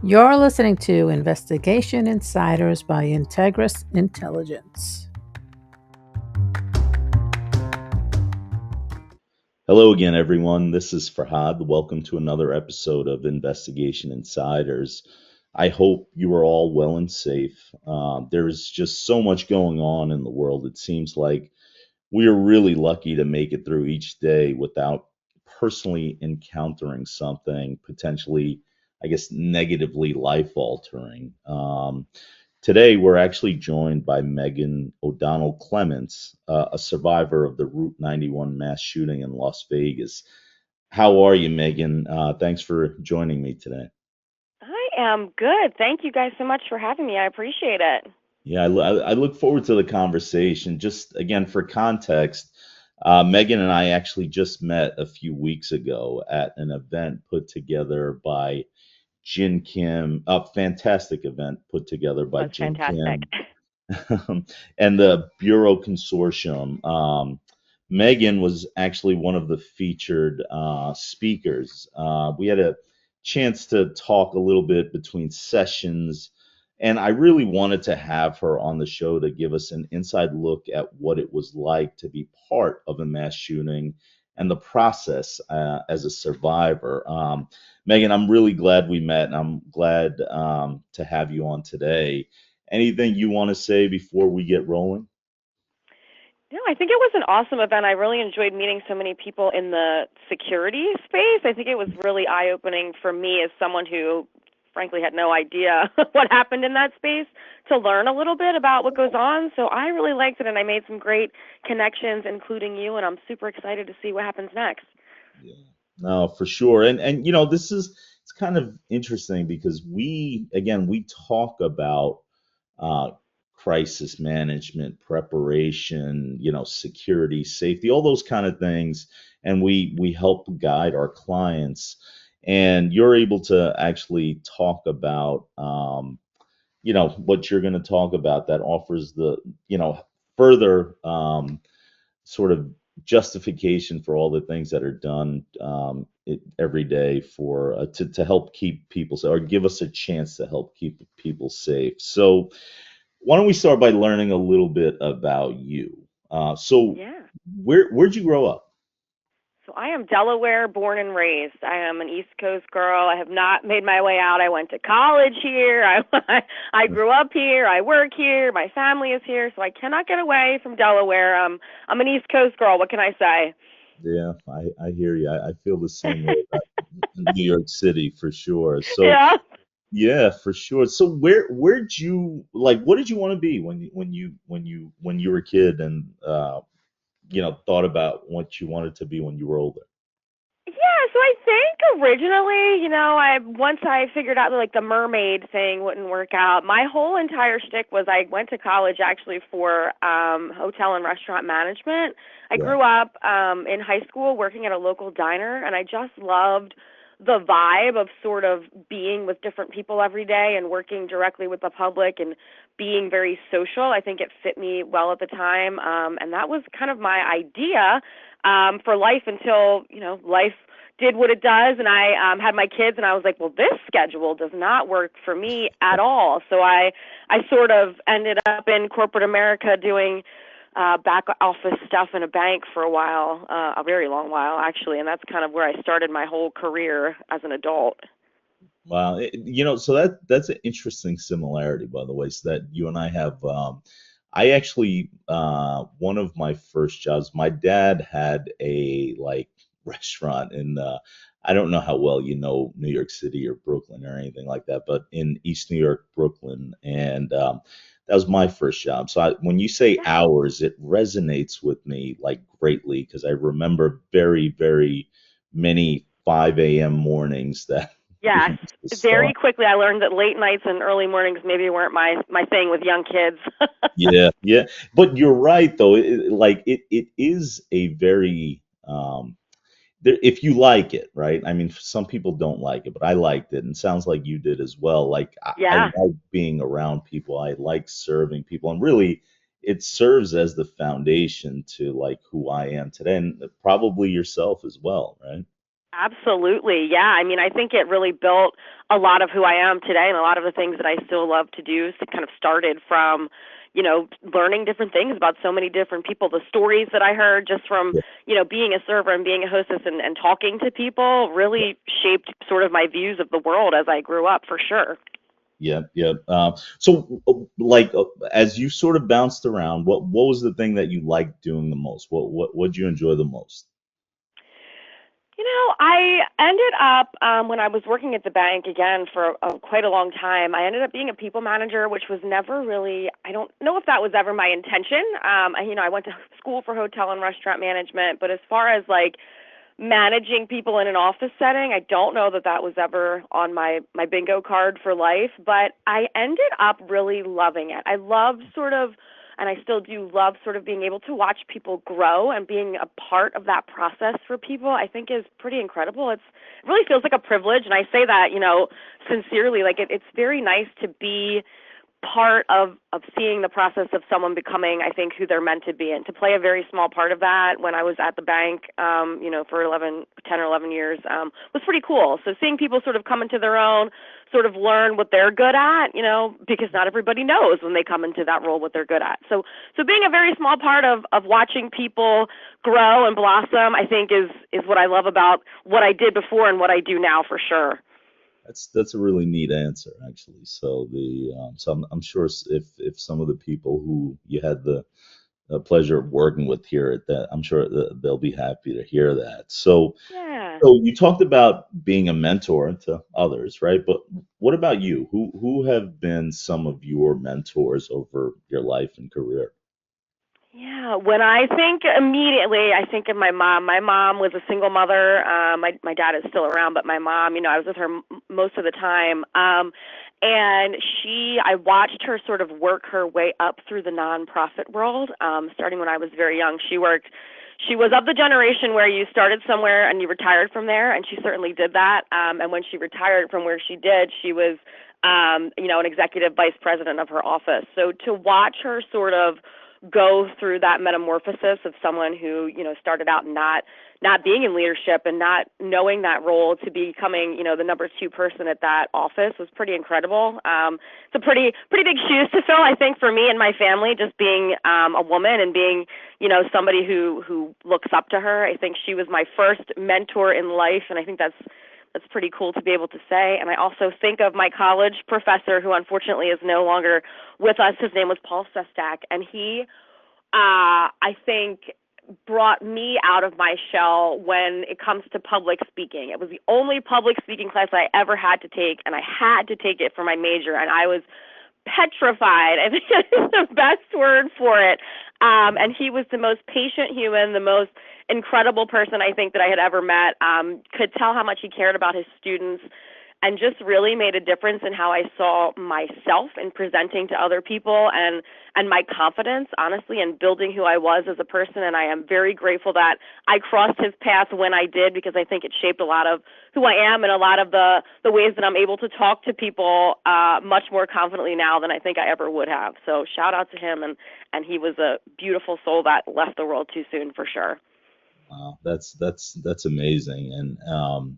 You're listening to Investigation Insiders by Integris Intelligence. Hello again, everyone. This is Forhad. Welcome to another episode of Investigation Insiders. I hope you are all well and safe. There's just so much going on in the world. It seems like we are really lucky to make it through each day without personally encountering something potentially, I guess, negatively life altering. Today, we're actually joined by Megan O'Donnell Clements, a survivor of the Route 91 mass shooting in Las Vegas. How are you, Megan? Thanks for joining me today. I am good. Thank you guys so much for having me. I appreciate it. Yeah, I look forward to the conversation. Just again, for context, Megan and I actually just met a few weeks ago at an event put together by Jin Kim, a fantastic event put together by Was Jin fantastic. Kim and the Bureau Consortium. Megan was actually one of the featured speakers. We had a chance to talk a little bit between sessions, and I really wanted to have her on the show to give us an inside look at what it was like to be part of a mass shooting and the process as a survivor. Megan, I'm really glad we met, and I'm glad to have you on today. Anything you want to say before we get rolling? No, I think it was an awesome event. I really enjoyed meeting so many people in the security space. I think it was really eye-opening for me as someone who frankly had no idea what happened in that space to learn a little bit about what goes on. So I really liked it and I made some great connections including you and I'm super excited to see what happens next. Yeah. No, for sure. And this is it's kind of interesting because we talk about uh, crisis management, preparation, security, safety, all those kind of things, and we help guide our clients. And you're able to actually talk about, what you're going to talk about that offers the, further sort of justification for all the things that are done every day for to help keep people or give us a chance to help keep people safe. So why don't we start by learning a little bit about you? So Yeah. where'd you grow up? So I am Delaware born and raised. I am an East Coast girl. I have not made my way out. I went to college here. I grew up here. I work here. My family is here, so I cannot get away from Delaware. I'm an East Coast girl. What can I say? Yeah, I hear you. I feel the same way about New York City for sure. So Yeah. yeah, for sure. So where'd you like what did you want to be when you were a kid and thought about what you wanted to be when you were older? Yeah, so I think originally, I once I figured out that like the mermaid thing wouldn't work out. My whole entire shtick was I went to college actually for hotel and restaurant management. I Yeah. grew up in high school working at a local diner, and I just loved the vibe of sort of being with different people every day and working directly with the public and being very social. I think it fit me well at the time, and that was kind of my idea for life until life did what it does, and I had my kids, and I was like, well, this schedule does not work for me at all. So I sort of ended up in corporate America doing back office stuff in a bank for a while, a very long while actually, and that's kind of where I started my whole career as an adult. Wow. So that's an interesting similarity, by the way, so that you and I have. I actually, one of my first jobs, my dad had a like restaurant in, I don't know how well you know New York City or Brooklyn or anything like that, but in East New York, Brooklyn, and that was my first job. So when you say Yeah. hours, it resonates with me like greatly because I remember very, very many 5 a.m. mornings that we Yes. used to Very start. quickly I learned that late nights and early mornings maybe weren't my thing with young kids. Yeah, yeah. But you're right, though. It is a very if you like it, right? I mean, some people don't like it, but I liked it, and sounds like you did as well. Like I Yeah. like being around people. I like serving people, and really, it serves as the foundation to like who I am today, and probably yourself as well, right? Absolutely. Yeah. I mean, I think it really built a lot of who I am today, and a lot of the things that I still love to do kind of started from, learning different things about so many different people. The stories that I heard just from, Yeah. Being a server and being a hostess and talking to people really shaped sort of my views of the world as I grew up, for sure. Yeah, yeah. So, as you sort of bounced around, what was the thing that you liked doing the most? What did you enjoy the most? I ended up, when I was working at the bank again for quite a long time, I ended up being a people manager, which was never really, I don't know if that was ever my intention. I went to school for hotel and restaurant management, but as far as like managing people in an office setting, I don't know that that was ever on my bingo card for life, but I ended up really loving it. I love sort of, and I still do love sort of being able to watch people grow, and being a part of that process for people, I think is pretty incredible. It really feels like a privilege, and I say that, sincerely. Like it's very nice to be part of seeing the process of someone becoming, I think, who they're meant to be, and to play a very small part of that when I was at the bank, for 10 or 11 years, was pretty cool. So seeing people sort of come into their own, sort of learn what they're good at, because not everybody knows when they come into that role what they're good at. So being a very small part of watching people grow and blossom, I think is what I love about what I did before and what I do now, for sure. That's a really neat answer, actually. So I'm sure if some of the people who you had the pleasure of working with here at that, I'm sure they'll be happy to hear that. So Yeah. so you talked about being a mentor to others, right? But what about you? Who have been some of your mentors over your life and career? Yeah, when I think immediately, I think of my mom. My mom was a single mother. My dad is still around, but my mom, I was with her most of the time. And I watched her sort of work her way up through the nonprofit world, starting when I was very young. She was of the generation where you started somewhere and you retired from there, and she certainly did that. And when she retired from where she did, she was, an executive vice president of her office. So to watch her sort of go through that metamorphosis of someone who, started out not being in leadership and not knowing that role, to becoming, the number two person at that office, was pretty incredible. It's a pretty big shoes to fill, I think, for me and my family, just being a woman and being, somebody who looks up to her. I think she was my first mentor in life, and I think that's pretty cool to be able to say. And I also think of my college professor, who unfortunately is no longer with us. His name was Paul Sestak, and he, I think, brought me out of my shell when it comes to public speaking. It was the only public speaking class I ever had to take, and I had to take it for my major, and I was petrified. I think that's the best word for it. And he was the most patient human, the most incredible person I think that I had ever met. Could tell how much he cared about his students, and just really made a difference in how I saw myself in presenting to other people, and my confidence, honestly, in building who I was as a person. And I am very grateful that I crossed his path when I did, because I think it shaped a lot of who I am and a lot of the ways that I'm able to talk to people much more confidently now than I think I ever would have. So shout out to him, and he was a beautiful soul that left the world too soon, for sure. Wow, that's amazing. And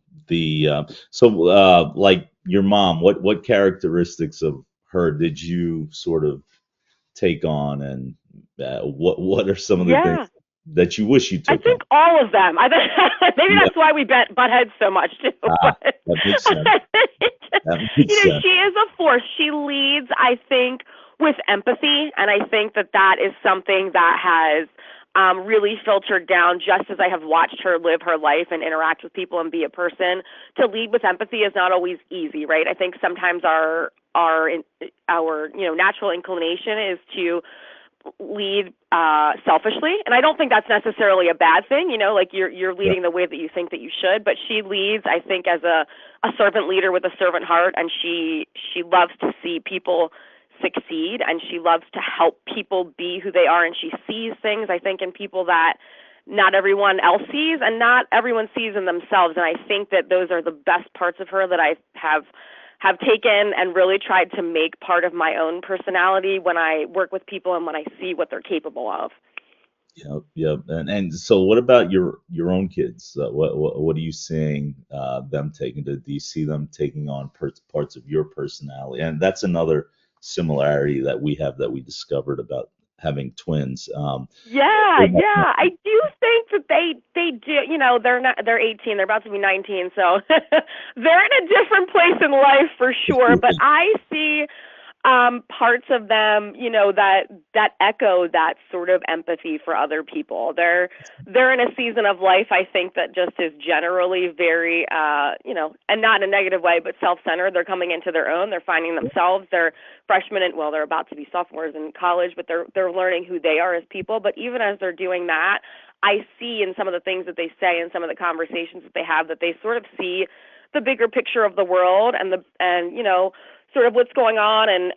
like your mom, what characteristics of her did you sort of take on, and what are some of the things Yeah. that you wish you I took on? think all of them. Maybe Yeah, that's why we butt heads so much too. ah, But that makes sense. That makes sense. she is a force. She leads, I think, with empathy, and I think that is something that has really filtered down, just as I have watched her live her life and interact with people and be a person. To lead with empathy is not always easy, right? I think sometimes our natural inclination is to lead selfishly, and I don't think that's necessarily a bad thing. Like you're Yeah, leading the way that you think that you should, but she leads, I think, as a servant leader with a servant heart, and she loves to see people succeed, and she loves to help people be who they are, and she sees things, I think, in people that not everyone else sees, and not everyone sees in themselves. And I think that those are the best parts of her that I have taken and really tried to make part of my own personality when I work with people and when I see what they're capable of. Yep, yep. And so, what about your own kids? What are you seeing them taking? Do you see them taking on parts of your personality? And that's another similarity that we have that we discovered about having twins. Yeah, yeah. I do think that they do, they're not they're 18, they're about to be 19, so they're in a different place in life for sure, but I see parts of them, that echo that sort of empathy for other people. They're in a season of life, I think, that just is generally very and not in a negative way, but self-centered. They're coming into their own, they're finding themselves. They're freshmen and, well, they're about to be sophomores in college, but they're learning who they are as people. But even as they're doing that, I see in some of the things that they say and some of the conversations that they have that they sort of see the bigger picture of the world and sort of what's going on and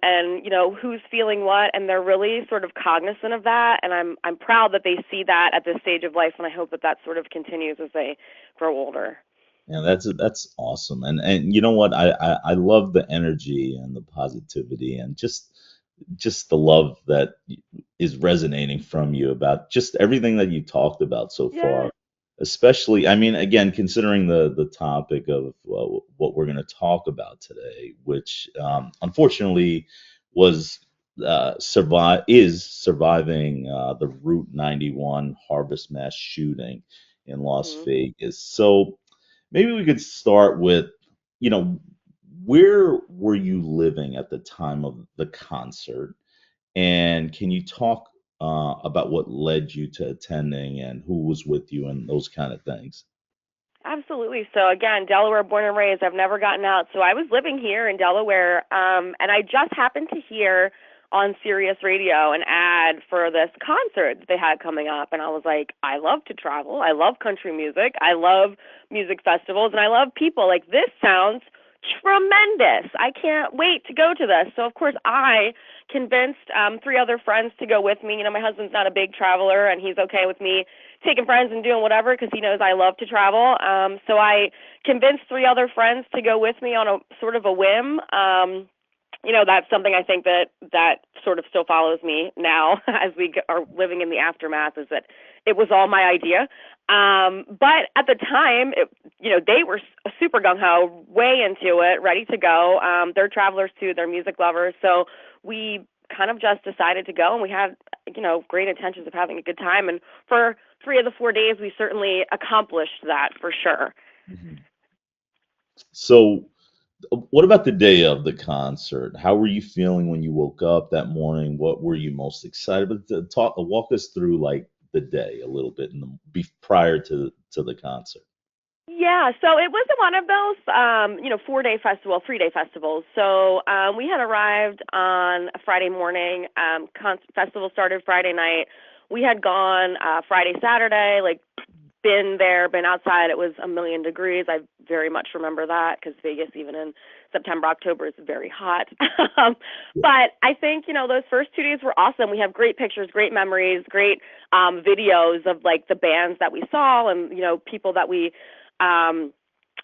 who's feeling what, and they're really sort of cognizant of that, and I'm proud that they see that at this stage of life, and I hope that that sort of continues as they grow older. Yeah, that's awesome. And you know what? I love the energy and the positivity and just the love that is resonating from you about just everything that you talked about so Yeah. far. Especially, I mean, again, considering the topic of what we're going to talk about today, which unfortunately was surviving the Route 91 Harvest Mass shooting in Las Mhm. Vegas. So maybe we could start with, you know, where were you living at the time of the concert? And can you talk about what led you to attending and who was with you and those kind of things? Absolutely. So again, Delaware born and raised. I've never gotten out. So I was living here in Delaware, and I just happened to hear on Sirius Radio an ad for this concert that they had coming up, and I was like, I love to travel. I love country music. I love music festivals, and I love people. Like, this sounds tremendous. I can't wait to go to this. So of course I convinced three other friends to go with me. My husband's not a big traveler, and he's okay with me taking friends and doing whatever because he knows I love to travel. So I convinced three other friends to go with me on a sort of a whim. That's something I think that sort of still follows me now as we are living in the aftermath, is that it was all my idea. But at the time, they were super gung ho, way into it, ready to go. They're travelers too; they're music lovers. So we kind of just decided to go, and we had, great intentions of having a good time. And for 3 of the 4 days, we certainly accomplished that for sure. Mhm. So, what about the day of the concert? How were you feeling when you woke up that morning? What were you most excited about? Walk us through like the day a little bit prior to the concert. Yeah, so it was one of those, 4-day festival, 3-day festivals. So we had arrived on a Friday morning. Festival started Friday night. We had gone Friday, Saturday, like been there, been outside. It was a million degrees. I very much remember that because Vegas, even in September, October, is very hot. um, but I think, those first 2 days were awesome. We have great pictures, great memories, great videos of like the bands that we saw and, people that we um,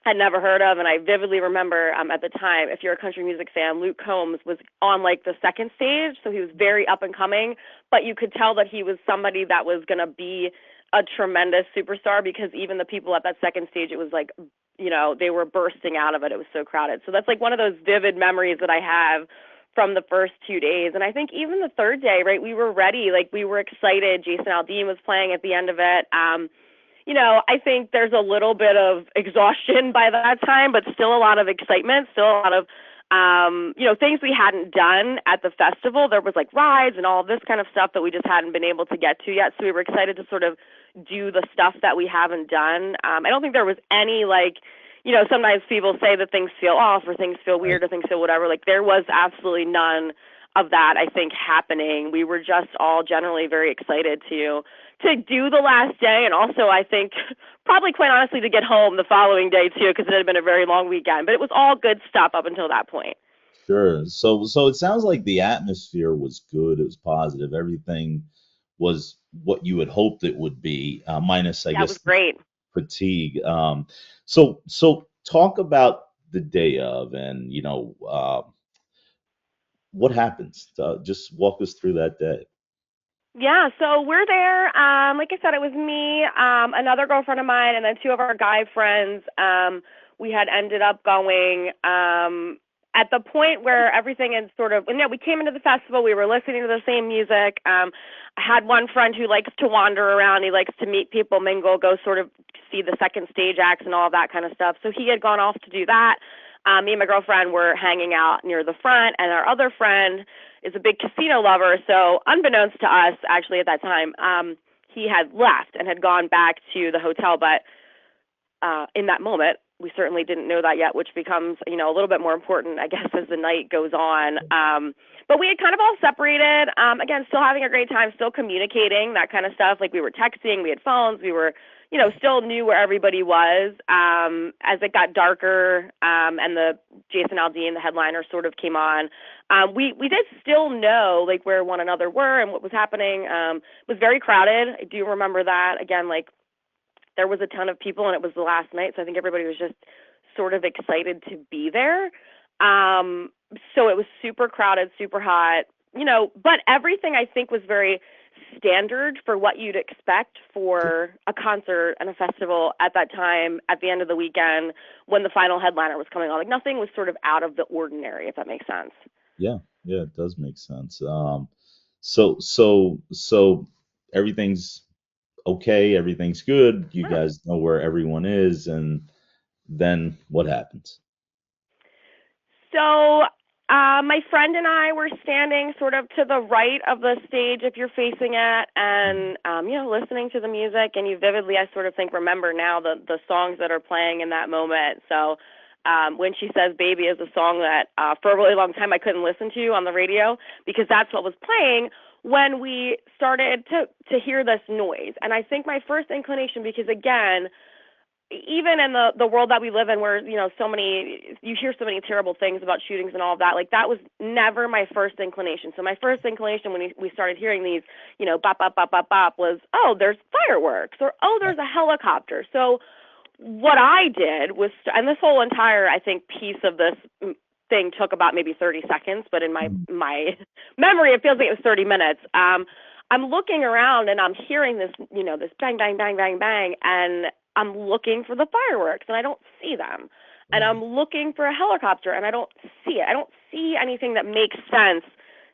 had never heard of. And I vividly remember at the time, if you're a country music fan, Luke Combs was on like the second stage. So he was very up and coming, but you could tell that he was somebody that was going to be a tremendous superstar because even the people at that second stage, it was like, they were bursting out of it. It was so crowded. So that's like one of those vivid memories that I have from the first 2 days. And I think even the third day, right, we were ready. Like, we were excited. Jason Aldean was playing at the end of it. I think there's a little bit of exhaustion by that time, but still a lot of excitement, still a lot of, things we hadn't done at the festival. There was like rides and all this kind of stuff that we just hadn't been able to get to yet. So we were excited to sort of do the stuff that we haven't done. I don't think there was any like, sometimes people say that things feel off or things feel Right. weird or things feel whatever. Like, there was absolutely none of that, I think, happening. We were just all generally very excited to do the last day, and also I think probably quite honestly to get home the following day too, because it had been a very long weekend. But it was all good stuff up until that point. Sure. So it sounds like the atmosphere was good. It was positive. Everything was what you had hoped it would be, minus, I Yeah, it was guess, great. fatigue. So talk about the day of, and what happens. Just walk us through that day. Yeah, so we're there. Like I said, it was me, another girlfriend of mine, and then two of our guy friends. We had ended up going at the point where everything had sort of, we came into the festival, we were listening to the same music. I had one friend who likes to wander around. He likes to meet people, mingle, go sort of see the second stage acts and all of that kind of stuff. So he had gone off to do that. Me and my girlfriend were hanging out near the front, and our other friend is a big casino lover. So unbeknownst to us, actually at that time, he had left and had gone back to the hotel. But in that moment, we certainly didn't know that yet, which becomes, a little bit more important, I guess, as the night goes on. But we had kind of all separated. Again, still having a great time, still communicating, that kind of stuff. Like we were texting, we had phones, we were, still knew where everybody was. As it got darker, and the Jason Aldean, the headliner, sort of came on, we did still know like where one another were and what was happening. It was very crowded. I do remember that. Again, like there was a ton of people and it was the last night, so I think everybody was just sort of excited to be there. So it was super crowded, super hot, but everything I think was very standard for what you'd expect for a concert and a festival at that time, at the end of the weekend, when the final headliner was coming on. Like nothing was sort of out of the ordinary, if that makes sense. Yeah, yeah, it does make sense. So everything's okay, everything's good. You Yeah. guys know where everyone is, and then what happens? So my friend and I were standing sort of to the right of the stage if you're facing it, and listening to the music, and you vividly, I sort of think, remember now the songs that are playing in that moment. So when she says "Baby" is a song that for a really long time I couldn't listen to on the radio because that's what was playing when we started to hear this noise. And I think my first inclination, because again, even in the world that we live in where so many, you hear so many terrible things about shootings and all of that, like that was never my first inclination. So my first inclination when we started hearing these bop bop bop bop bop was, oh, there's fireworks, or oh, there's a helicopter. So what I did was, and this whole entire, I think, piece of this thing took about maybe 30 seconds, but in my memory it feels like it was 30 minutes. I'm looking around and I'm hearing this this bang bang bang bang bang, and I'm looking for the fireworks and I don't see them. And I'm looking for a helicopter and I don't see it. I don't see anything that makes sense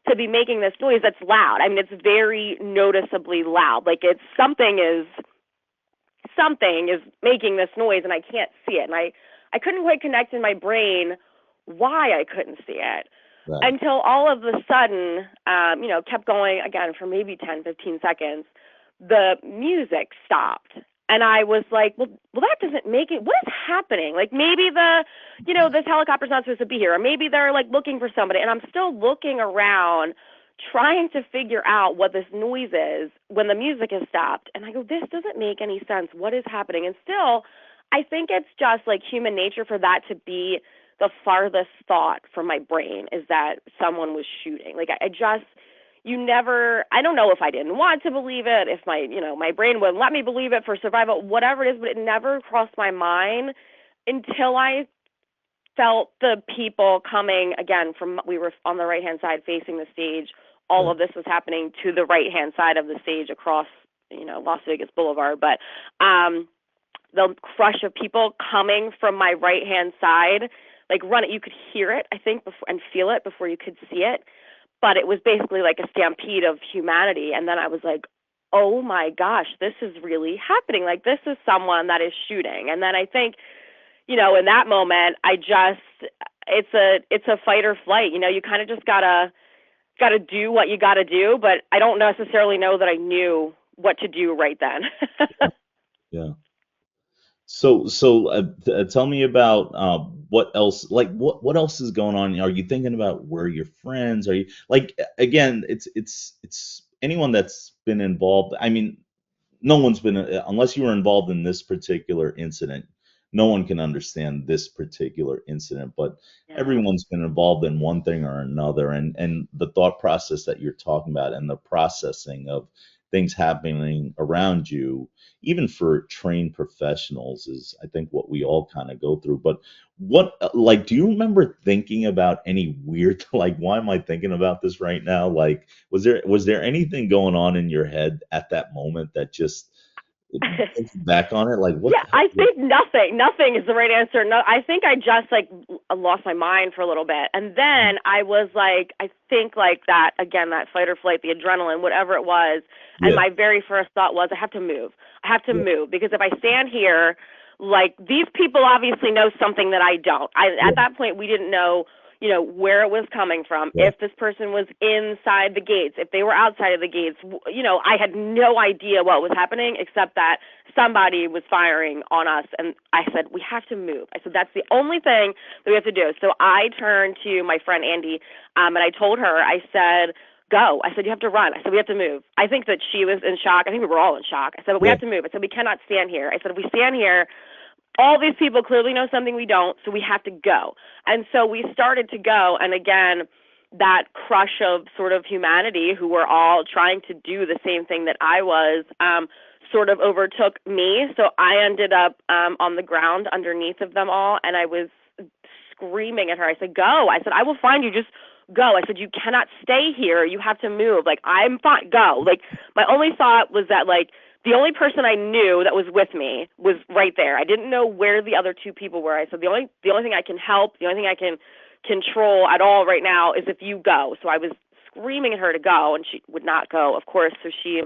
to be making this noise that's loud. I mean, it's very noticeably loud. Like it's something is making this noise and I can't see it. And I couldn't quite connect in my brain why I couldn't see it Right. until all of a sudden, kept going again for maybe 10, 15 seconds. The music stopped. And I was like, well, that doesn't make it. What is happening? Like maybe this helicopter's not supposed to be here, or maybe they're like looking for somebody. And I'm still looking around, trying to figure out what this noise is when the music has stopped. And I go, this doesn't make any sense. What is happening? And still, I think it's just like human nature for that to be the farthest thought from my brain, is that someone was shooting. Like I just, I don't know if I didn't want to believe it, if my brain wouldn't let me believe it for survival, whatever it is, but it never crossed my mind until I felt the people coming again we were on the right hand side facing the stage. All of this was happening to the right hand side of the stage across, Las Vegas Boulevard. But the crush of people coming from my right hand side, like run it, you could hear it, I think, before, and feel it before you could see it. But it was basically like a stampede of humanity. And then I was like, oh my gosh, this is really happening. Like this is someone that is shooting. And then I think, in that moment, it's a fight or flight. You kind of just gotta do what you gotta do. But I don't necessarily know that I knew what to do right then. Yeah. So tell me about what else, like what else is going on? Are you thinking about where your friends are? You like again? It's anyone that's been involved. I mean, no one's been unless you were involved in this particular incident. No one can understand this particular incident, but Yeah. everyone's been involved in one thing or another, and the thought process that you're talking about, and the processing of things happening around you, even for trained professionals, is I think what we all kind of go through. But what, like, do you remember thinking about any weird, like, why am I thinking about this right now? Like, was there anything going on in your head at that moment that just, thinking back on it, like, what Yeah, the I hell? think nothing. Nothing is the right answer. No, I think I just like lost my mind for a little bit, and then I was like, I think like that again, that fight or flight, the adrenaline, whatever it was, and Yeah, my very first thought was, I have to move. I have to yeah, move because if I stand here, like these people obviously know something that I don't. At yeah, that point we didn't know, where it was coming from, yeah, if this person was inside the gates, if they were outside of the gates. I had no idea what was happening except that somebody was firing on us, and I said, we have to move. I said, that's the only thing that we have to do. So I turned to my friend Andy, and I told her, I said, go. I said, you have to run. I said, we have to move. I think that she was in shock. I think we were all in shock. I said, but we yeah. have to move. I said, we cannot stand here. I said, if we stand here, all these people clearly know something we don't, so we have to go. And so we started to go, and again, that crush of sort of humanity who were all trying to do the same thing that I was, sort of overtook me. So I ended up on the ground underneath of them all, and I was screaming at her. I said, go. I said, I will find you. Just go. I said, you cannot stay here. You have to move. Like, I'm fine. Go. Like, my only thought was that, like, the only person I knew that was with me was right there. I didn't know where the other two people were. I said, the only thing I can help, the only thing I can control at all right now is if you go. So I was screaming at her to go, and she would not go, of course. So she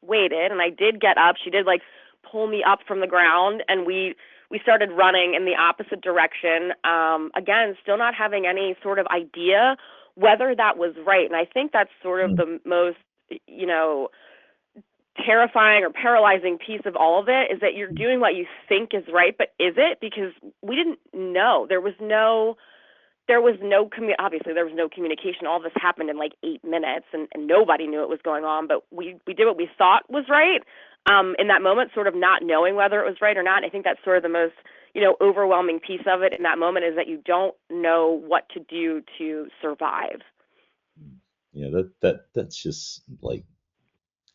waited, and I did get up. She did like pull me up from the ground, and we started running in the opposite direction. Again, still not having any sort of idea whether that was right. And I think that's sort of Mm, the most, terrifying or paralyzing piece of all of it, is that you're doing what you think is right, but is it? Because we didn't know. Obviously there was no communication. All this happened in like 8 minutes, and nobody knew what was going on, but we did what we thought was right in that moment, sort of not knowing whether it was right or not. I think that's sort of the most, overwhelming piece of it in that moment, is that you don't know what to do to survive. yeah. That's just like,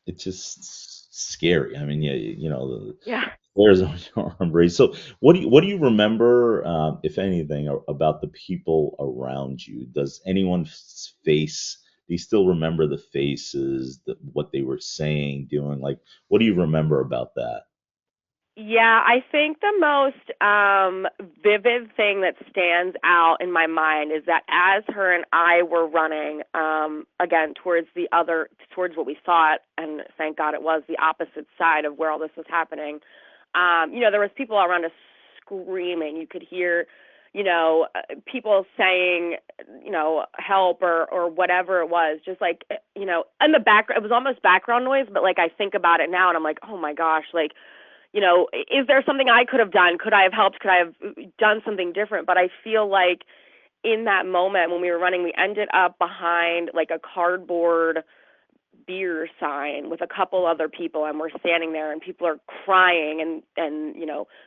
it's just scary. I mean, yeah, the Yeah. hairs on your arm raised. So, what do you remember, if anything, about the people around you? Does anyone's face? Do you still remember the faces, what they were saying, doing? Like, what do you remember about that? Yeah, I think the most vivid thing that stands out in my mind is that as her and I were running, again towards what we thought, and thank God it was the opposite side of where all this was happening. There was people around us screaming. You could hear, people saying, help or whatever it was, just like, in the background. It was almost background noise, but like I think about it now, and I'm like, oh my gosh, like, is there something I could have done? Could I have helped? Could I have done something different? But I feel like in that moment when we were running, we ended up behind like a cardboard beer sign with a couple other people, and we're standing there, and people are crying and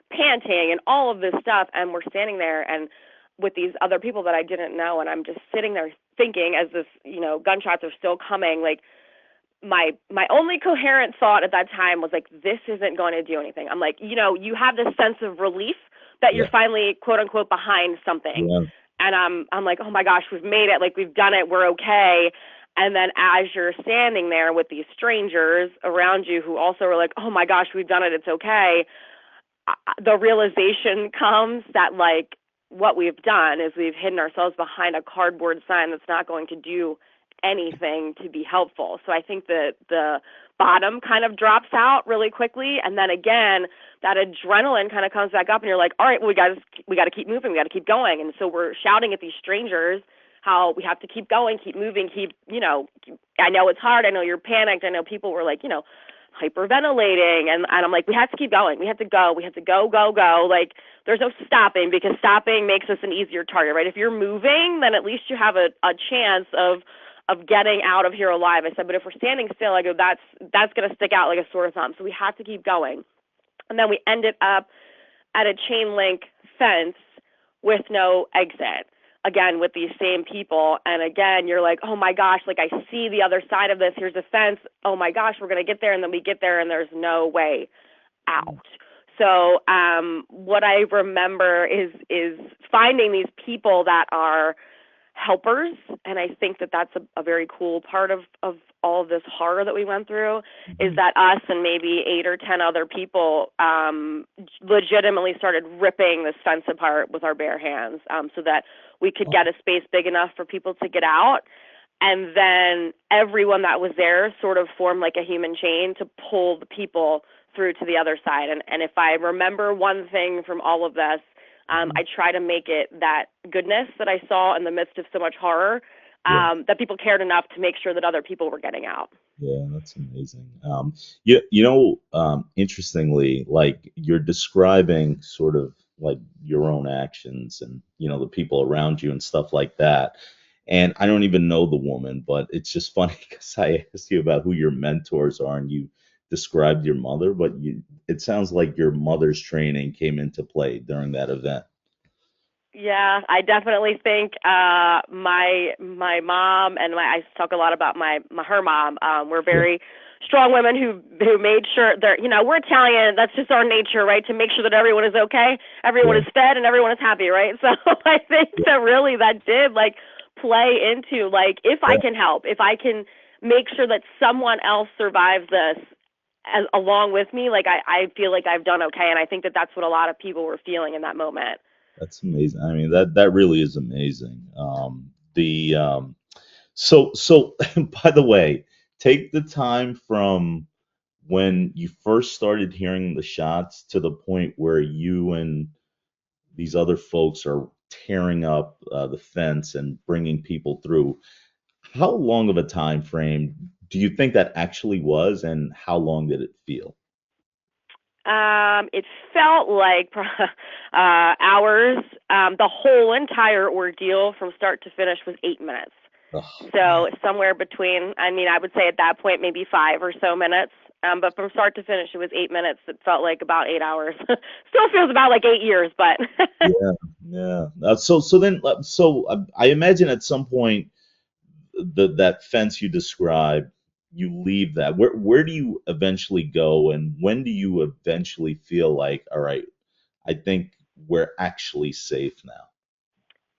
panting and all of this stuff, and we're standing there and with these other people that I didn't know, and I'm just sitting there thinking, as this, gunshots are still coming, like, my only coherent thought at that time was like, this isn't going to do anything. I'm like, you have this sense of relief that you're Yeah, finally quote unquote behind something. yeah, And I'm like, oh my gosh, we've made it, like we've done it, we're okay. And then as you're standing there with these strangers around you who also are like, oh my gosh, we've done it, it's okay, the realization comes that like what we've done is we've hidden ourselves behind a cardboard sign that's not going to do anything to be helpful. So I think that the bottom kind of drops out really quickly, and then again that adrenaline kind of comes back up, and you're like, all right, well, we got to keep moving, we got to keep going. And so we're shouting at these strangers how we have to keep going, keep moving, I know it's hard, I know you're panicked, I know people were like, hyperventilating, and I'm like, we have to keep going, we have to go, go. Like, there's no stopping, because stopping makes us an easier target, right? If you're moving, then at least you have a chance of getting out of here alive. I said, but if we're standing still, I go, that's going to stick out like a sore thumb. So we have to keep going. And then we ended up at a chain link fence with no exit. again, with these same people. And again, you're like, oh my gosh, like I see the other side of this. Here's a fence. Oh my gosh, we're going to get there. And then we get there and there's no way out. So what I remember is finding these people that are helpers, and I think that that's a very cool part of all of this horror that we went through, is that us and maybe 8 or 10 other people legitimately started ripping this fence apart with our bare hands, so that we could get a space big enough for people to get out. And then everyone that was there sort of formed like a human chain to pull the people through to the other side. And if I remember one thing from all of this, I try to make it that goodness that I saw in the midst of so much horror, that people cared enough to make sure that other people were getting out. Yeah, that's amazing. Interestingly, like you're describing sort of like your own actions and, the people around you and stuff like that. And I don't even know the woman, but it's just funny because I asked you about who your mentors are and you described your mother, but it sounds like your mother's training came into play during that event. Yeah, I definitely think my mom and I talk a lot about her mom. We're very strong women who made sure they're, we're Italian. That's just our nature, right? To make sure that everyone is okay, everyone is fed, and everyone is happy, right? So I think that really that did like play into like if I can help, if I can make sure that someone else survives this along with me, like I feel like I've done okay, and I think that that's what a lot of people were feeling in that moment. That's amazing. I mean, that really is amazing. So by the way, take the time from when you first started hearing the shots to the point where you and these other folks are tearing up the fence and bringing people through. How long of a time frame do you think that actually was, and how long did it feel? It felt like hours. The whole entire ordeal from start to finish was 8 minutes. Oh, So somewhere between, I would say at that point maybe 5 or so minutes. But from start to finish, it was 8 minutes. It felt like about 8 hours. Still feels about like 8 years, but. yeah. So I imagine at some point that fence you described, you leave that. Where do you eventually go, and when do you eventually feel like, all right, I think we're actually safe now?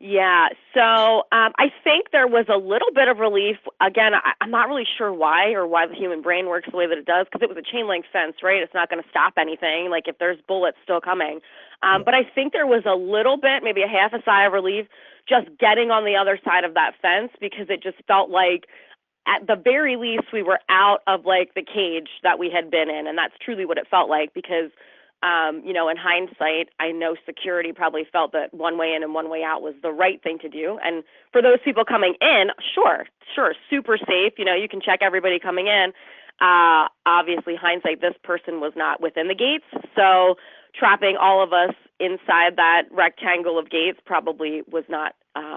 Yeah, so I think there was a little bit of relief. Again, I'm not really sure why or why the human brain works the way that it does, because it was a chain link fence, right? It's not going to stop anything, like if there's bullets still coming. But I think there was a little bit, maybe a half a sigh of relief, just getting on the other side of that fence, because it just felt like at the very least we were out of like the cage that we had been in. And that's truly what it felt like, because in hindsight, I know security probably felt that one way in and one way out was the right thing to do. And for those people coming in, sure, super safe. You can check everybody coming in. Obviously, hindsight, this person was not within the gates. So trapping all of us inside that rectangle of gates probably was not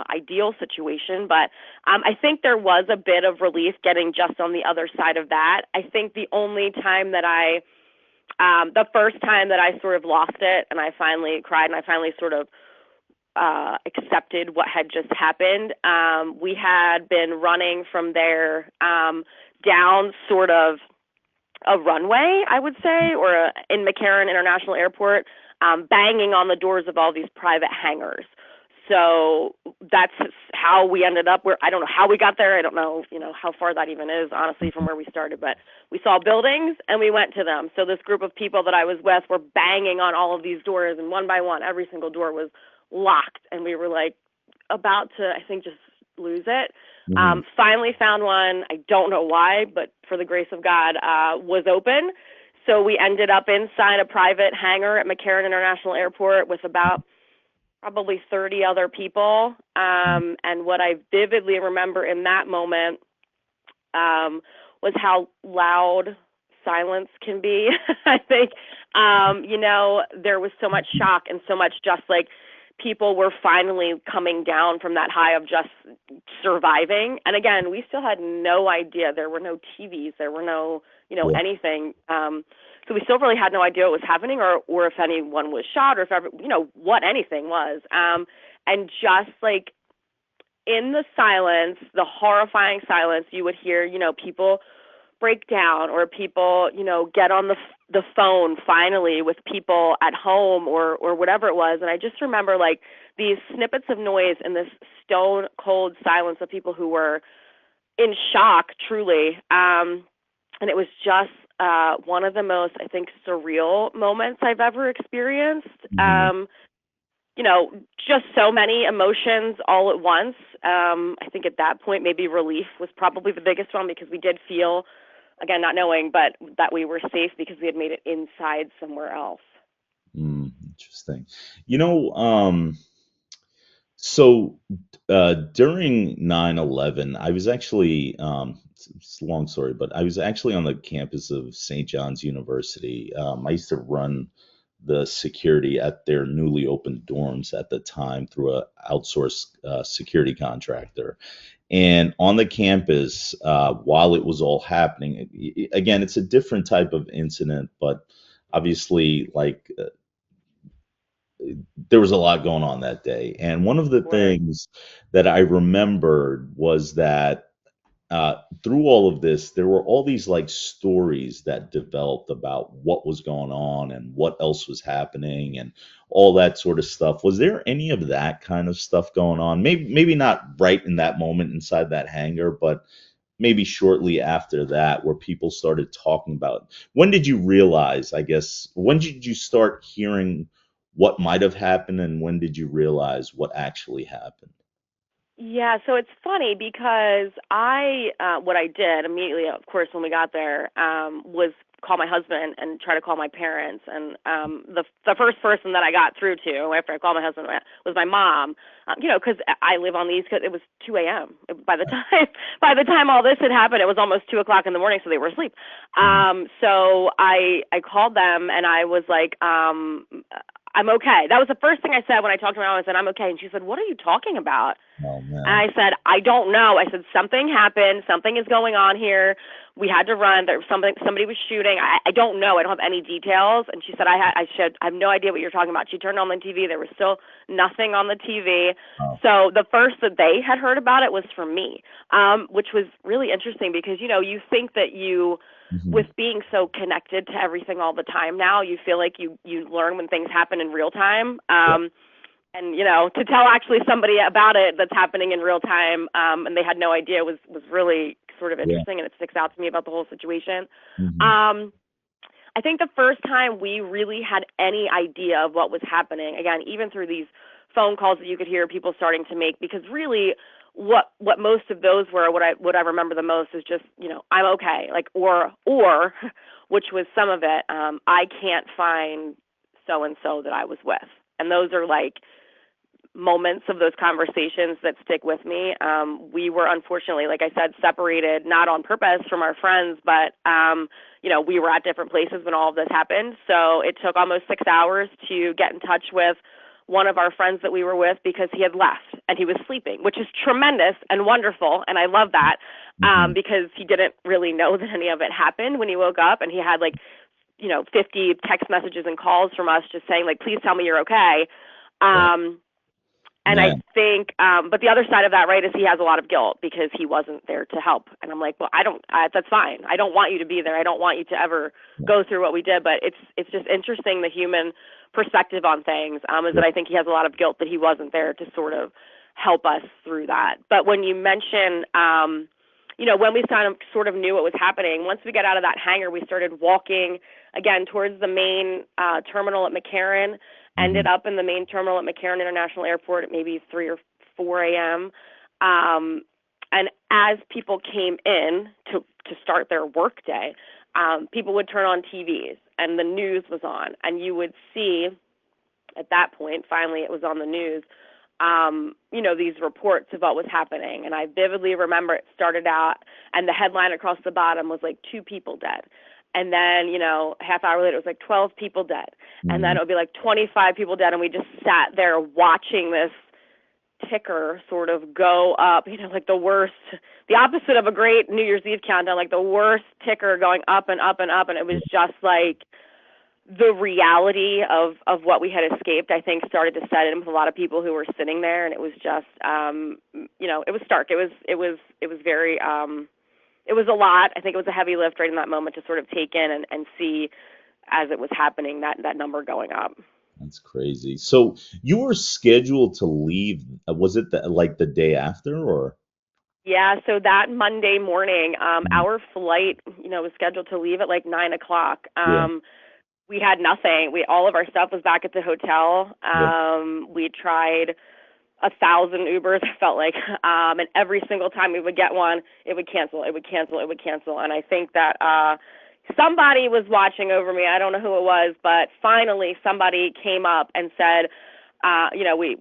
ideal situation. But I think there was a bit of relief getting just on the other side of that. I think the only time that the first time that I sort of lost it and I finally cried and I finally sort of accepted what had just happened, we had been running from there down sort of a runway, I would say, or in McCarran International Airport, banging on the doors of all these private hangars. So that's how we ended up where, I don't know how we got there. I don't know, how far that even is, honestly, from where we started. But we saw buildings and we went to them. So this group of people that I was with were banging on all of these doors, and one by one, every single door was locked. And we were like about to, I think, just lose it. Finally found one. I don't know why, but for the grace of God, was open. So we ended up inside a private hangar at McCarran International Airport with about probably 30 other people. And what I vividly remember in that moment was how loud silence can be. I think, there was so much shock and so much just like people were finally coming down from that high of just surviving. And again, we still had no idea. There were no TVs. There were no, anything. So we still really had no idea what was happening or if anyone was shot or if ever, what anything was. And just like in the silence, the horrifying silence, you would hear, people break down, or people, get on the phone finally with people at home, or whatever it was. And I just remember like these snippets of noise in this stone cold silence of people who were in shock, truly. And it was just one of the most, I think, surreal moments I've ever experienced. Mhm. Just so many emotions all at once. I think at that point, maybe relief was probably the biggest one, because we did feel, again, not knowing, but that we were safe because we had made it inside somewhere else. Interesting. You know, so during 9/11, I was actually, it's a long story, but I was actually on the campus of St. John's University. I used to run the security at their newly opened dorms at the time through a outsourced security contractor. And on the campus, while it was all happening, again, it's a different type of incident, but obviously, like there was a lot going on that day. And one of the Word. things that I remembered was that through all of this, there were all these like stories that developed about what was going on and what else was happening and all that sort of stuff. Was there any of that kind of stuff going on? Maybe not right in that moment inside that hangar, but maybe shortly after that, where people started talking about. When did you realize, I guess, when did you start hearing what might have happened, and when did you realize what actually happened? Yeah, so it's funny because what I did immediately, of course, when we got there, was call my husband and try to call my parents. And the first person that I got through to after I called my husband was my mom. Because I live on the East Coast. It was 2 a.m. By the time by the time all this had happened, it was almost 2 o'clock in the morning, so they were asleep. Mm. So I called them and I was like, I'm okay. That was the first thing I said when I talked to my mom. I said, I'm okay. And she said, what are you talking about? Oh And man. I said, I don't know. I said, something happened. Something is going on here. We had to run. There was somebody was shooting. I don't know. I don't have any details. And she said, I have no idea what you're talking about. She turned on the TV. There was still nothing on the TV. Oh. So the first that they had heard about it was from me, which was really interesting because, you think that with Mhm. being so connected to everything all the time now, you feel like you learn when things happen in real time. Yeah. And to tell actually somebody about it that's happening in real time, and they had no idea, was really sort of Yeah. interesting, and it sticks out to me about the whole situation. Mhm. um I think the first time we really had any idea of what was happening, again, even through these phone calls that you could hear people starting to make, because really what most of those were, what I remember the most is just, I'm okay, like, or which was some of it, I can't find so and so that I was with. And those are like moments of those conversations that stick with me. We were unfortunately, like I said, separated, not on purpose, from our friends, but we were at different places when all of this happened. So it took almost 6 hours to get in touch with one of our friends that we were with, because he had left and he was sleeping, which is tremendous and wonderful. And I love that, Mhm. because he didn't really know that any of it happened when he woke up, and he had like, 50 text messages and calls from us just saying like, please tell me you're okay. Yeah. Um, and I Man. think, but the other side of that, right, is he has a lot of guilt because he wasn't there to help. And I'm like, well, that's fine. I don't want you to be there. I don't want you to ever Yeah. go through what we did. But it's just interesting, the human perspective on things, is Yeah. that I think he has a lot of guilt that he wasn't there to sort of help us through that. But when you mention, when we sort of knew what was happening, once we got out of that hangar, we started walking again towards the main terminal at McCarran. Ended Mhm. up in the main terminal at McCarran International Airport at maybe 3 or 4 a.m. And as people came in to start their workday, people would turn on TVs and the news was on, and you would see at that point, finally it was on the news, these reports of what was happening. And I vividly remember it started out, and the headline across the bottom was like 2 people dead. And then, half hour later, it was like 12 people dead. And then Mhm. it would be like 25 people dead. And we just sat there watching this ticker sort of go up, like the opposite of a great New Year's Eve countdown, like the worst ticker going up and up and up. And it was just like, the reality of what we had escaped, I think, started to set in with a lot of people who were sitting there, and it was just, it was stark. It was very, it was a lot. I think it was a heavy lift right in that moment to sort of take in and see as it was happening that number going up. That's crazy. So you were scheduled to leave. Was it like the day after, or? Yeah, so that Monday morning, Mhm. our flight, was scheduled to leave at like 9 o'clock. Yeah, We had nothing. All of our stuff was back at the hotel. yeah, We tried 1,000 Ubers. I felt like, and every single time we would get one, it would cancel. It would cancel. It would cancel. And I think that somebody was watching over me. I don't know who it was, but finally somebody came up and said,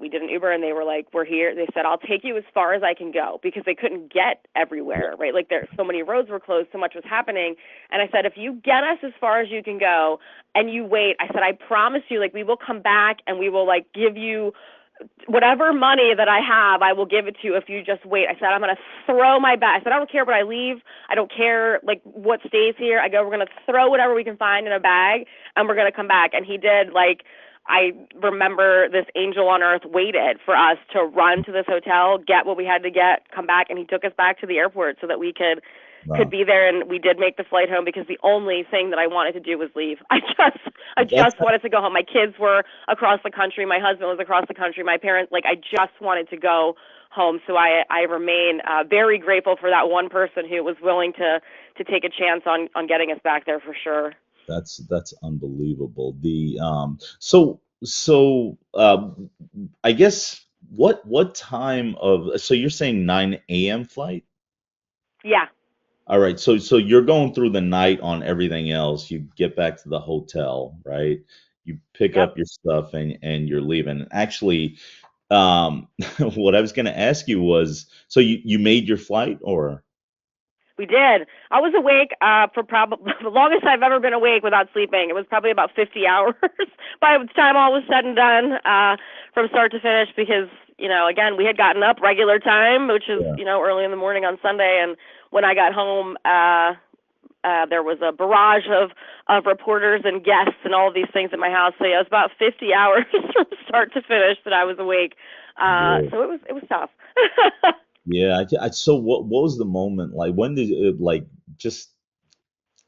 we did an Uber and they were like, we're here. They said, I'll take you as far as I can go, because they couldn't get yeah. everywhere, right? Like there, so many roads were closed, so much was happening. And I said, if you get us as far as you can go and you wait, I said, I promise you, like, we will come back and we will like give you whatever money that I have, I will give it to you if you just wait. I said, I'm going to throw my bag. I said, I don't care what I leave. I don't care like what stays here. I go, we're going to throw whatever we can find in a bag and we're going to come back. And he did. Like, I remember this angel on earth waited for us to run to this hotel, get what we had to get, come back, and he took us back to the airport so that we could Wow. be there, and we did make the flight home, because the only thing that I wanted to do was leave. I That's just wanted to go home. My kids were across the country, my husband was across the country, my parents, like, I just wanted to go home. So I remain very grateful for that one person who was willing to take a chance on getting us back there, for sure. that's unbelievable. So I guess what time of, so you're saying 9 a.m. flight? Yeah. All right, so you're going through the night on everything else. You get back to the hotel, right? You pick Yep. up your stuff and you're leaving. Actually, what I was going to ask you was, so you made your flight, or? We did. I was awake for probably the longest I've ever been awake without sleeping. It was probably about 50 hours by the time all was said and done, from start to finish, because, again, we had gotten up regular time, which is, Yeah. early in the morning on Sunday. And when I got home, there was a barrage of reporters and guests and all of these things at my house. So yeah, it was about 50 hours from start to finish that I was awake. Yeah. So it was tough. Yeah, so what was the moment like? When did it, like, just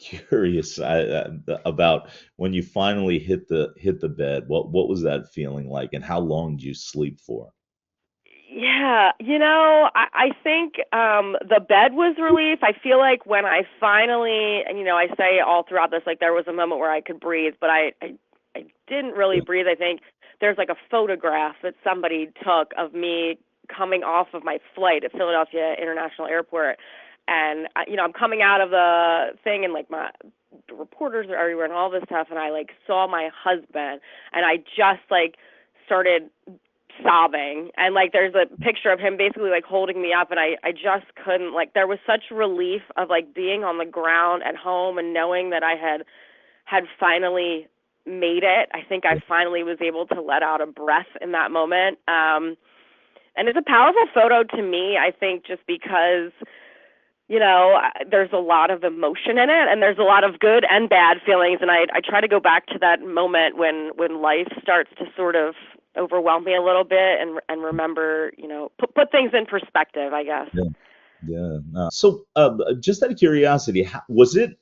curious about when you finally hit the bed? What was that feeling like, and how long did you sleep for? Yeah, I think the bed was relief. I feel like when I finally, and I say all throughout this, like, there was a moment where I could breathe, but I didn't really Yeah. breathe. I think there's like a photograph that somebody took of me coming off of my flight at Philadelphia International Airport, and I'm coming out of the thing, and like my reporters are everywhere and all this stuff, and I like saw my husband, and I just like started sobbing, and like there's a picture of him basically like holding me up, and I just couldn't, like, there was such relief of like being on the ground at home and knowing that I had finally made it. I think I finally was able to let out a breath in that moment. And it's a powerful photo to me, I think, just because there's a lot of emotion in it, and there's a lot of good and bad feelings, and I try to go back to that moment when life starts to sort of overwhelm me a little bit, and remember, put things in perspective, I guess. Yeah. Yeah. So, just out of curiosity, was it,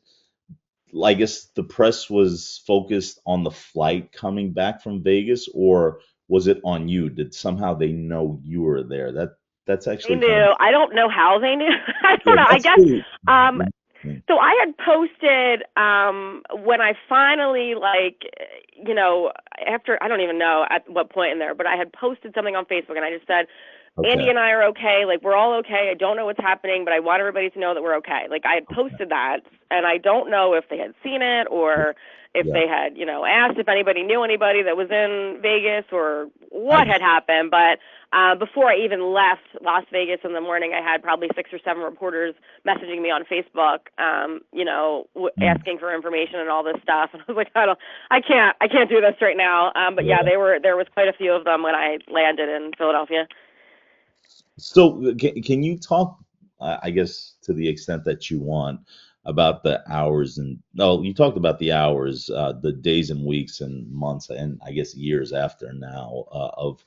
I guess the press was focused on the flight coming back from Vegas, or was it on you? Did somehow they know you were there? That's They actually kind of, knew. I don't know how they knew. I yeah, don't know. I that's guess really um interesting. so I had posted when I finally, like, after, I don't even know at what point in there, but I had posted something on Facebook, and I just said, Andy Okay. and I are okay. Like, we're all okay. I don't know what's happening, but I want everybody to know that we're okay. Like, I had posted that, and I don't know if they had seen it, or if Yeah. they had, asked if anybody knew anybody that was in Vegas, or I what had happened. But before I even left Las Vegas in the morning, I had probably 6 or 7 reporters messaging me on Facebook, mm, asking for information and all this stuff. And I was like, I can't do this right now. But yeah, yeah. there was quite a few of them when I landed in Philadelphia. So, can you talk, I guess, to the extent that you want, about the hours and no, you talked about the hours, the days and weeks and months and I guess years after now of,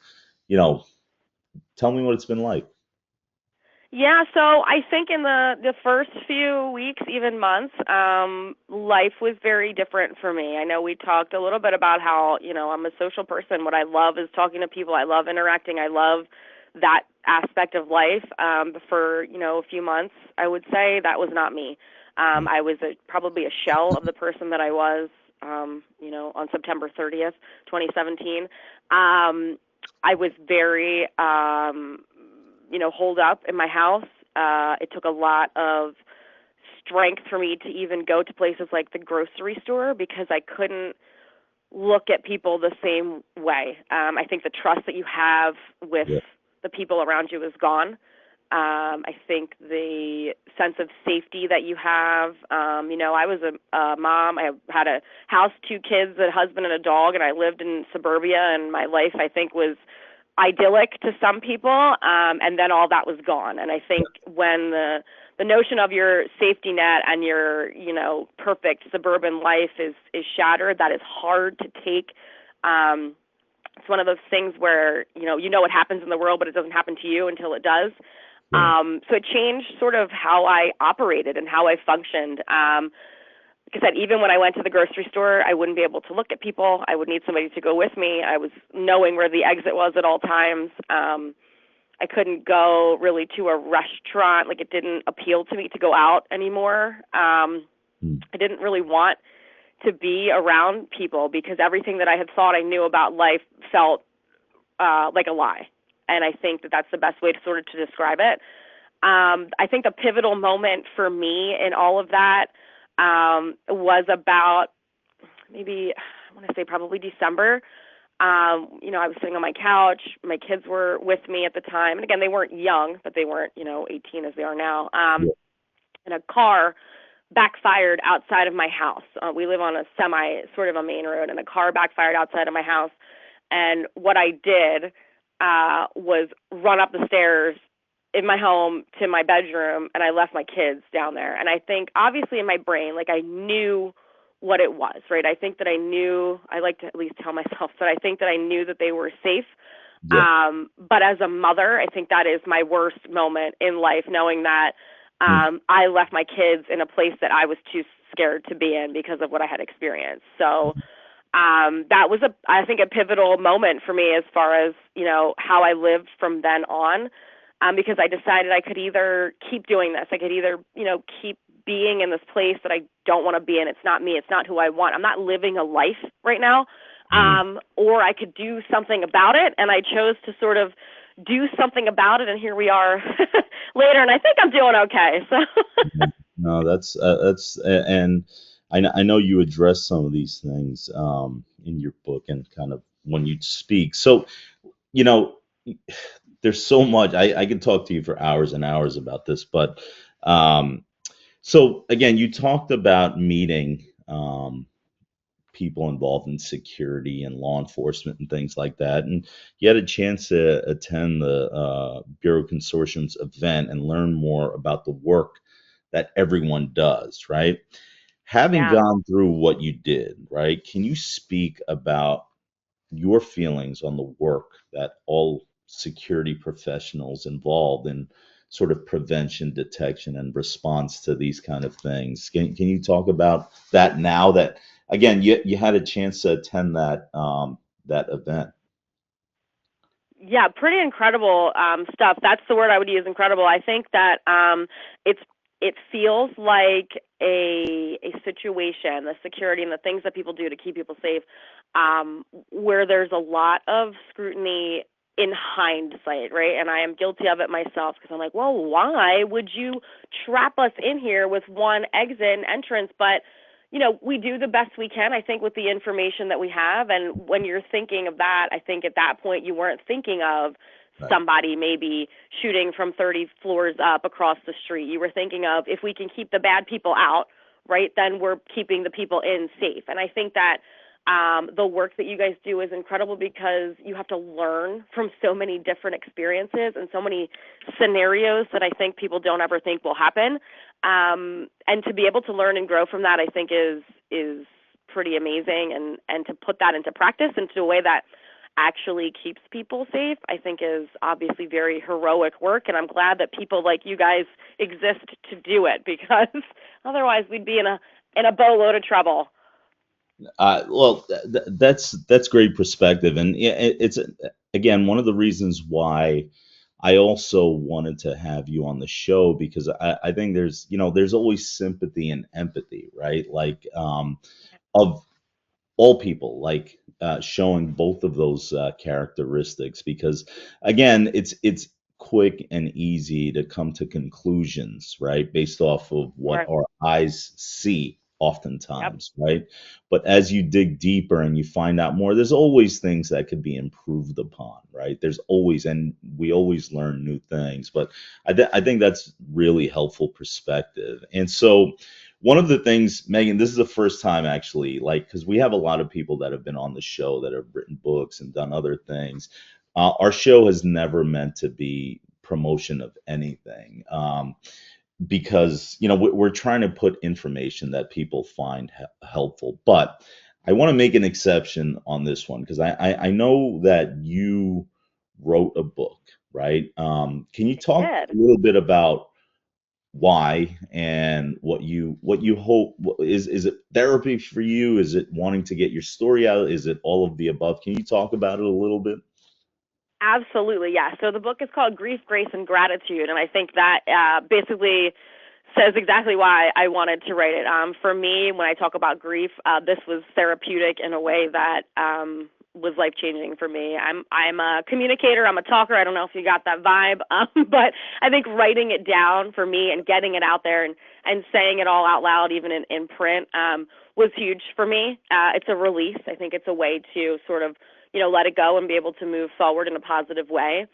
you know, tell me what it's been like. Yeah, so I think in the first few weeks, even months, life was very different for me. I know we talked a little bit about how, I'm a social person. What I love is talking to people. I love interacting. I love that aspect of life. For, a few months, I would say that was not me. I was probably a shell of the person that I was, on September 30th, 2017. I was very, holed up in my house. It took a lot of strength for me to even go to places like the grocery store because I couldn't look at people the same way. I think the trust that you have with Yeah. the people around you is gone. I think the sense of safety that you have, I was a mom. I had a house, 2 kids, a husband, and a dog, and I lived in suburbia, and my life, I think, was idyllic to some people, and then all that was gone. And I think when the notion of your safety net and your, perfect suburban life is shattered, that is hard to take. It's one of those things where, what happens in the world, but it doesn't happen to you until it does. Yeah. So it changed sort of how I operated and how I functioned. Like I said, even when I went to the grocery store, I wouldn't be able to look at people. I would need somebody to go with me. I was knowing where the exit was at all times. I couldn't go really to a restaurant. Like, it didn't appeal to me to go out anymore. I didn't really want to be around people because everything that I had thought I knew about life felt like a lie. And I think that that's the best way to describe it. I think the pivotal moment for me in all of that was about maybe, I want to say probably December. I was sitting on my couch. My kids were with me at the time. And again, they weren't young, but they weren't, 18 as they are now. And a car backfired outside of my house. We live on a sort of a main road, and a car backfired outside of my house. And what I did was run up the stairs in my home to my bedroom, and I left my kids down there. And I think obviously in my brain, like, I knew what it was, right? I think that I like to at least tell myself that I think that I knew that they were safe. Yeah. But as a mother, I think that is my worst moment in life, knowing that I left my kids in a place that I was too scared to be in because of what I had experienced. So that was I think a pivotal moment for me as far as, how I lived from then on, because I decided I could either keep doing this. I could either, keep being in this place that I don't want to be in. It's not me. It's not who I want. I'm not living a life right now. Or I could do something about it. And I chose to sort of do something about it. And here we are later. And I think I'm doing okay. So No, and I know you address some of these things in your book and kind of when you speak. So, you know, there's so much. I could talk to you for hours and hours about this, but so again, you talked about meeting people involved in security and law enforcement and things like that, and you had a chance to attend the Bureau Consortium's event and learn more about the work that everyone does, right? Having yeah. gone through what you did, right? Can you speak about your feelings on the work that all security professionals involved in sort of prevention, detection, and response to these kind of things? Can you talk about that now that again you had a chance to attend that event? Yeah, pretty incredible stuff. That's the word I would use, incredible. I think that it feels like a situation, the security and the things that people do to keep people safe, where there's a lot of scrutiny in hindsight, right? And I am guilty of it myself because I'm like, well, why would you trap us in here with one exit and entrance? But we do the best we can, I think, with the information that we have. And when you're thinking of that, I think at that point you weren't thinking of Right. somebody maybe shooting from 30 floors up across the street. You were thinking of, if we can keep the bad people out, right, then we're keeping the people in safe. And I think that the work that you guys do is incredible because you have to learn from so many different experiences and so many scenarios that I think people don't ever think will happen. And to be able to learn and grow from that, I think is pretty amazing. And to put that into practice into a way that actually keeps people safe, I think is obviously very heroic work. And I'm glad that people like you guys exist to do it, because otherwise we'd be in a boatload of trouble. Well, that's great perspective, and it's again one of the reasons why I also wanted to have you on the show, because I think there's always sympathy and empathy, right? Like of all people, like showing both of those characteristics, because again, it's quick and easy to come to conclusions, right, based off of what Right. our eyes see Yep. oftentimes, right? But as you dig deeper and you find out more, there's always things that could be improved upon, right? There's always, and we always learn new things. But I think that's really helpful perspective. And so one of the things, Megan, this is the first time actually, like, because we have a lot of people that have been on the show that have written books and done other things. Our show has never meant to be promotion of anything, because we're trying to put information that people find helpful. But I want to make an exception on this one, because I know that you wrote a book, right? Can you talk a Did. little bit about why and what you hope? Is it therapy for you? Is it wanting to get your story out? Is it all of the above? Can you talk about it a little bit? Absolutely, yeah. So the book is called Grief, Grace, and Gratitude, and I think that basically says exactly why I wanted to write it. For me, when I talk about grief, this was therapeutic in a way that was life changing for me. I'm a communicator. I'm a talker. I don't know if you got that vibe, but I think writing it down for me and getting it out there and saying it all out loud, even in print, was huge for me. It's a release. I think it's a way to sort of let it go and be able to move forward in a positive way.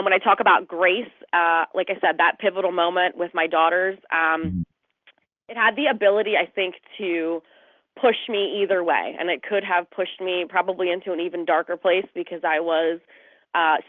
When I talk about grace, like I said, that pivotal moment with my daughters, it had the ability, I think, to push me either way. And it could have pushed me probably into an even darker place, because I was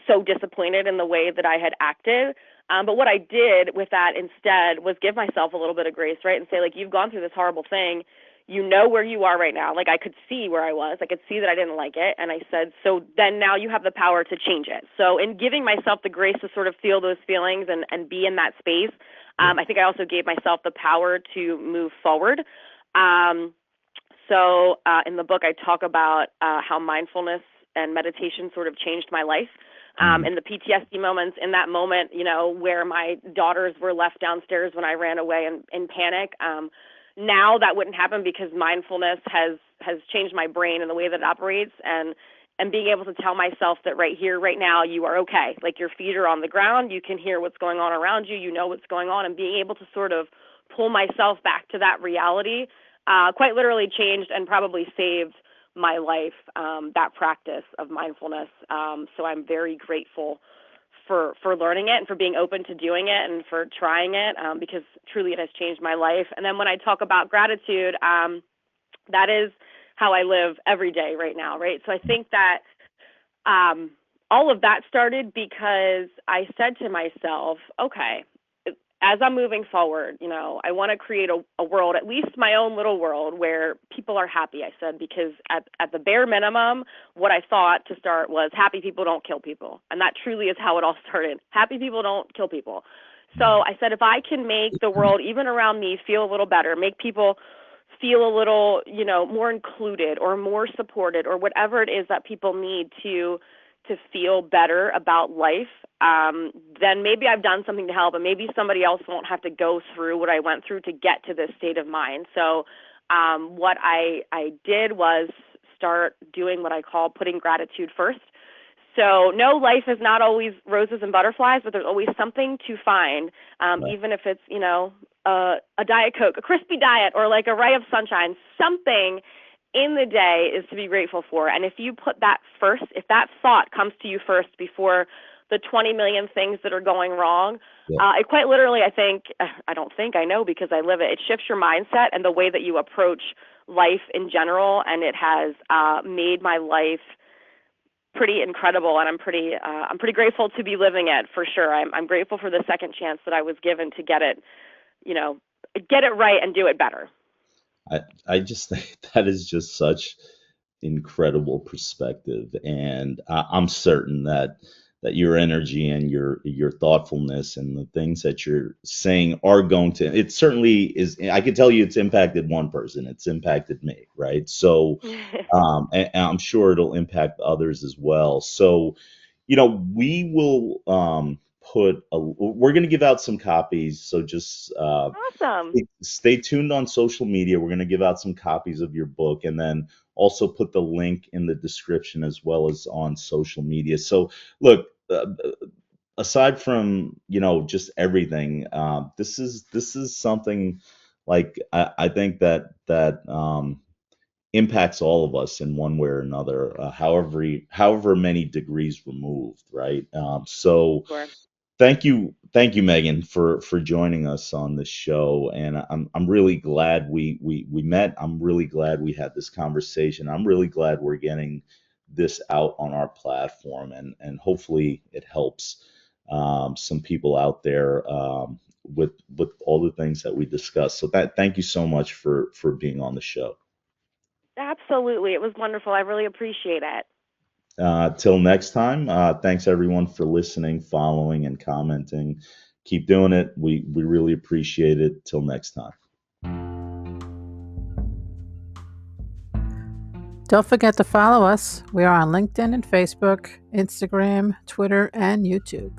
so disappointed in the way that I had acted. But what I did with that instead was give myself a little bit of grace, right? And say, like, you've gone through this horrible thing. You know where you are right now. Like, I could see where I was. I could see that I didn't like it. And I said, so then now you have the power to change it. So in giving myself the grace to sort of feel those feelings and be in that space, I think I also gave myself the power to move forward. So in the book, I talk about how mindfulness and meditation sort of changed my life. In the PTSD moments, in that moment, where my daughters were left downstairs when I ran away in panic, now that wouldn't happen, because mindfulness has changed my brain and the way that it operates, and being able to tell myself that right here, right now, you are okay. Like, your feet are on the ground, you can hear what's going on around you, you know what's going on, and being able to sort of pull myself back to that reality quite literally changed and probably saved my life, that practice of mindfulness. So I'm very grateful for learning it and for being open to doing it and for trying it, because truly it has changed my life. And then when I talk about gratitude, that is how I live every day right now, right? So I think that all of that started because I said to myself, okay, as I'm moving forward, I want to create a world, at least my own little world, where people are happy, I said, because at the bare minimum, what I thought to start was happy people don't kill people. And that truly is how it all started. Happy people don't kill people. So I said, if I can make the world, even around me, feel a little better, make people feel a little, more included or more supported or whatever it is that people need to feel better about life, then maybe I've done something to help, and maybe somebody else won't have to go through what I went through to get to this state of mind. So what I did was start doing what I call putting gratitude first. So no, life is not always roses and butterflies, but there's always something to find, even if it's, a Diet Coke, a crispy diet, or like a ray of sunshine, something in the day is to be grateful for. And if you put that first, if that thought comes to you first before the 20 million things that are going wrong, it quite literally, I know because I live it, it shifts your mindset and the way that you approach life in general. And it has made my life pretty incredible, and I'm pretty grateful to be living it, for sure. I'm grateful for the second chance that I was given to get it, get it right and do it better. I just think that is just such incredible perspective, and I'm certain that your energy and your thoughtfulness and the things that you're saying are going to, it certainly is. I can tell you it's impacted one person, it's impacted me, right? So and I'm sure it'll impact others as well. So we will we're going to give out some copies, so just Awesome. stay tuned on social media. We're going to give out some copies of your book, and then also put the link in the description as well as on social media. So look, aside from just everything, this is something like I think that impacts all of us in one way or another, however many degrees removed, right? So Sure. thank you, Megan, for joining us on this show, and I'm really glad we met. I'm really glad we had this conversation. I'm really glad we're getting this out on our platform, and hopefully it helps some people out there with all the things that we discussed. So thank you so much for being on the show. Absolutely. It was wonderful. I really appreciate it. Till next time, thanks everyone for listening, following, and commenting. Keep doing it. We really appreciate it. Till next time. Don't forget to follow us. We are on LinkedIn and Facebook, Instagram, Twitter, and YouTube.